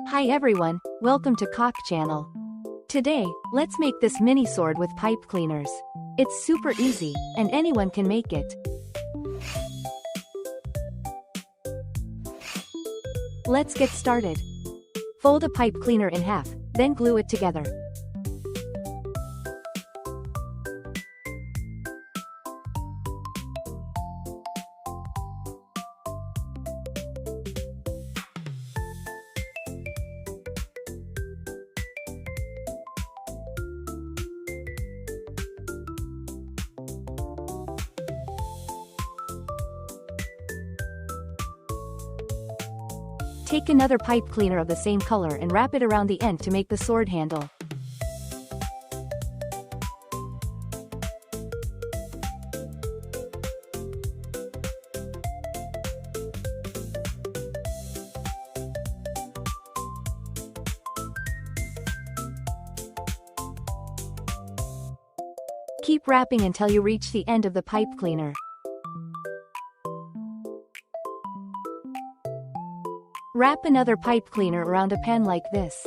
Hi everyone, welcome to Cock Channel. Today, let's make this mini sword with pipe cleaners. It's super easy, and anyone can make it. Let's get started. Fold a pipe cleaner in half, then glue it together. Take another pipe cleaner of the same color and wrap it around the end to make the sword handle. Keep wrapping until you reach the end of the pipe cleaner. Wrap another pipe cleaner around a pan like this.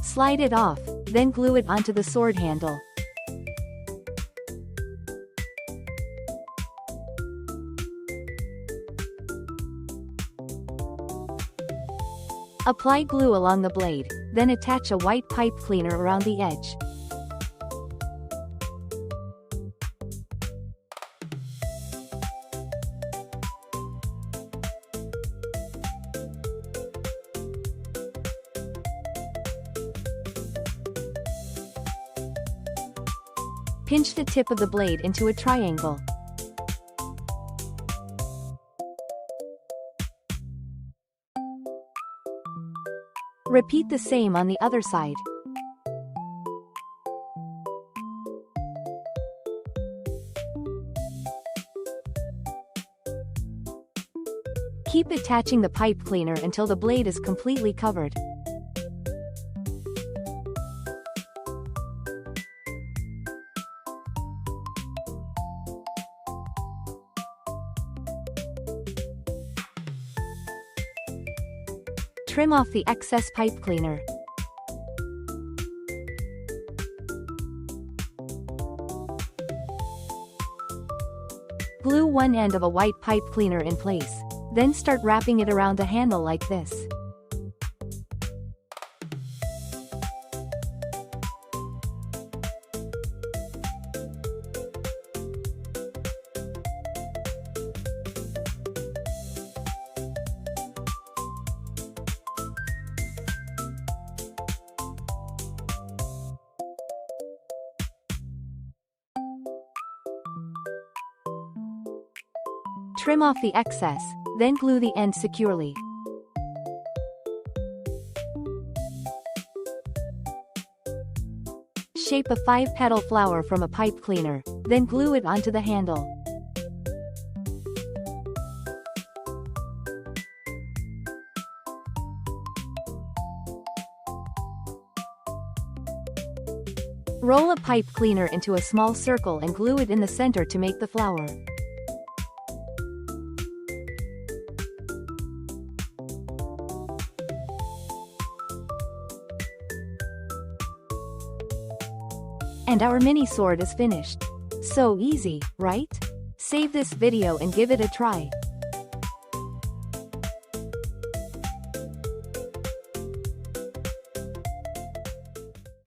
Slide it off, then glue it onto the sword handle. Apply glue along the blade, then attach a white pipe cleaner around the edge. Pinch the tip of the blade into a triangle. Repeat the same on the other side. Keep attaching the pipe cleaner until the blade is completely covered. Trim off the excess pipe cleaner. Glue one end of a white pipe cleaner in place, then start wrapping it around the handle like this. Trim off the excess, then glue the end securely. Shape a 5-petal flower from a pipe cleaner, then glue it onto the handle. Roll a pipe cleaner into a small circle and glue it in the center to make the flower. And our mini sword is finished. So easy, right? Save this video and give it a try.